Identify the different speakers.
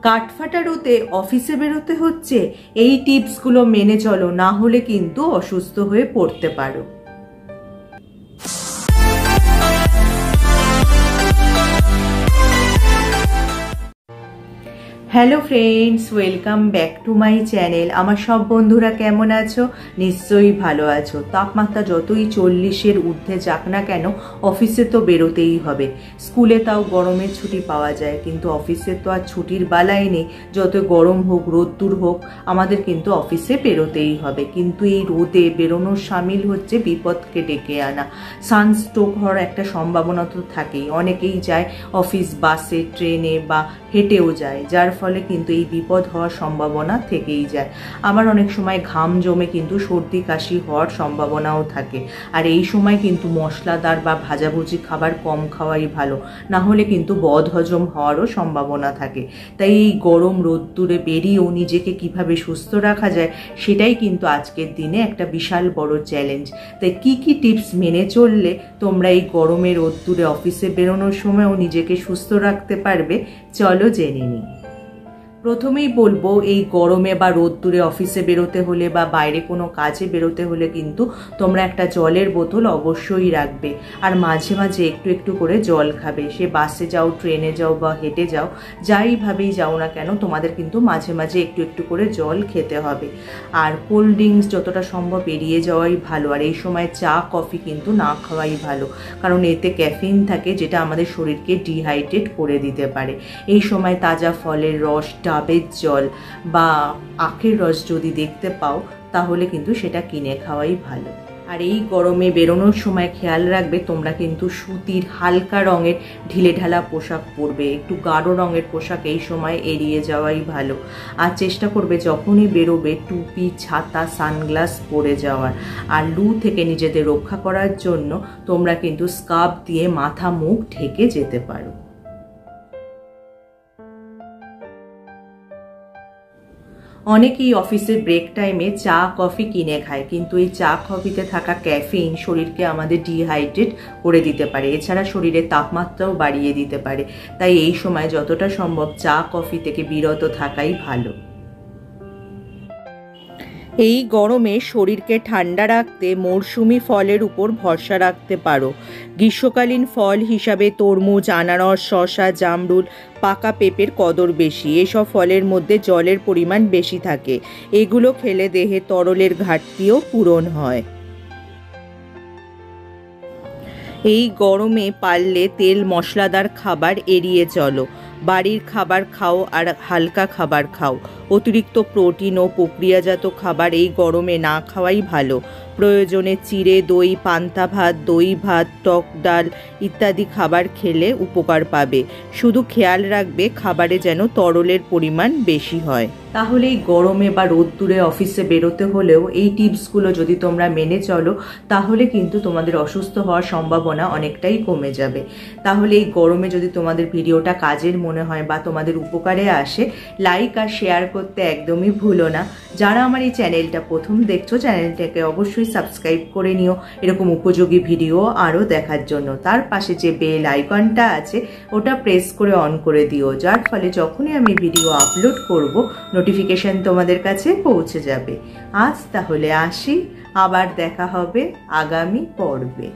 Speaker 1: কাঠফাটা রোদে অফিসে বেরোতে হচ্ছে, এই টিপসগুলো মেনে চলো, না হলে কিন্তু অসুস্থ হয়ে পড়তে পারো। Hello friends, welcome back to my channel. আমার সব বন্ধুরা কেমন আছো? নিশ্চয়ই ভালো আছো। তাপমাত্রা যতই 40-এর ঊর্ধ্বে যাক না কেন, অফিসে তো বেরোতেই হবে। স্কুলে তাও গরমের ছুটি পাওয়া যায়, কিন্তু অফিসে তো আর ছুটির বালাই নেই। যত গরম হোক, রোদ্দুর হোক, আমাদের কিন্তু অফিসে বেরোতেই হবে। কিন্তু এই রোদে বেরোনোর সামিল হচ্ছে বিপদকে ডেকে আনা। সানস্ট্রোক হওয়ার একটা সম্ভাবনা তো থাকেই। অনেকেই যায় অফিস বাসে, ট্রেনে বা হেঁটেও যায়, যার ফলে কিন্তু এই বিপদ হওয়ার সম্ভাবনা থেকেই যায়। আবার অনেক সময় ঘাম জমে কিন্তু সর্দি কাশি হওয়ার সম্ভাবনাও থাকে। আর এই সময় কিন্তু মশলাদার বা ভাজাভুজি খাবার কম খাওয়াই ভালো, না হলে কিন্তু বদহজম হওয়ারও সম্ভাবনা থাকে। তাই এই গরম রোদ্দুরে বেরিয়েও নিজেকে কিভাবে সুস্থ রাখা যায়, সেটাই কিন্তু আজকের দিনে একটা বিশাল বড় চ্যালেঞ্জ। তাই কি কি টিপস মেনে চললে তোমরা এই গরমে রোদ্দুরে অফিসে বেরোনোর সময়ও নিজেকে সুস্থ রাখতে পারবে, চলো জেনে নিই। প্রথমেই বলবো, এই গরমে বা রোদ্দুরে অফিসে বেরোতে হলে বা বাইরে কোনো কাজে বেরোতে হলে কিন্তু তোমরা একটা জলের বোতল অবশ্যই রাখবে। আর মাঝে মাঝে একটু একটু করে জল খাবে। সে বাসে যাও, ট্রেনে যাও বা হেঁটে যাও, যাইভাবেই যাও না কেন, তোমাদের কিন্তু মাঝে মাঝে একটু একটু করে জল খেতে হবে। আর কোল্ড ড্রিঙ্কস যতটা সম্ভব এড়িয়ে যাওয়াই ভালো। আর এই সময় চা কফি কিন্তু না খাওয়াই ভালো, কারণ এতে ক্যাফিন থাকে, যেটা আমাদের শরীরকে ডিহাইড্রেট করে দিতে পারে। এই সময় তাজা ফলের রস, ডাবের জল বা আখের রস যদি দেখতে পাও, তাহলে কিন্তু সেটা কিনে খাওয়াই ভালো। আর এই গরমে বেরোনোর সময় খেয়াল রাখবে, তোমরা কিন্তু সুতির হালকা রঙের ঢিলেঢালা পোশাক পরবে। একটু গাঢ় রঙের পোশাক এই সময় এড়িয়ে যাওয়াই ভালো। আর চেষ্টা করবে যখনই বেরোবে টুপি, ছাতা, সানগ্লাস পরে যাওয়ার। আর লু থেকে নিজেদের রক্ষা করার জন্য তোমরা কিন্তু স্কার্ফ দিয়ে মাথা মুখ ঢেকে যেতে পারো। অনেকেই অফিসের ব্রেক টাইমে চা কফি কিনে খায়, কিন্তু এই চা কফিতে থাকা ক্যাফিন শরীরকে আমাদের ডিহাইড্রেট করে দিতে পারে, এছাড়া শরীরের তাপমাত্রাও বাড়িয়ে দিতে পারে। তাই এই সময় যতটা সম্ভব চা কফি থেকে বিরত থাকাই ভালো। এই গরমে শরীরকে ঠান্ডা রাখতে মরশুমি ফলের উপর ভরসা রাখতে পারো। গ্রীষ্মকালীন ফল হিসাবে তরমুজ, আনারস, শসা, জামরুল, পাকা পেঁপের কদর বেশি। এসব ফলের মধ্যে জলের পরিমাণ বেশি থাকে। এগুলো খেলে দেহে তরলের ঘাটতিও পূরণ হয়। এই গরমে পারলে তেল মশলাদার খাবার এড়িয়ে চলো। বাড়ির খাবার খাও আর হালকা খাবার খাও। অতিরিক্ত প্রোটিন ও প্রক্রিয়াজাত খাবার এই গরমে না খাওয়াই ভালো। প্রয়োজনে চিড়ে, দই, পান্তা ভাত, দই ভাত, টক ডাল ইত্যাদি খাবার খেলে উপকার পাবে। শুধু খেয়াল রাখবে খাবারে যেন তরলের পরিমাণ বেশি হয়। তাহলে এই গরমে বা রোদ্দুরে অফিসে বেরোতে হলেও এই টিপসগুলো যদি তোমরা মেনে চলো, তাহলে কিন্তু তোমাদের অসুস্থ হওয়ার সম্ভাবনা অনেকটাই কমে যাবে। তাহলে এই গরমে যদি তোমাদের ভিডিওটা কাজের মনে হয় বা তোমাদের উপকারে আসে, লাইক আর শেয়ার করতে একদমই ভুলো না। যারা আমার এই চ্যানেলটা প্রথম দেখছো, চ্যানেলটাকে অবশ্যই সাবস্ক্রাইব করে নিও এরকম উপযোগী ভিডিও আরও দেখার জন্য। তার পাশে যে বেল আইকনটা আছে, ওটা প্রেস করে অন করে দিও, যার ফলে যখনই আমি ভিডিও আপলোড করব, নোটিফিকেশন তোমাদের কাছে পৌঁছে যাবে। আজ তাহলে আসি, আবার দেখা হবে আগামী পর্বে।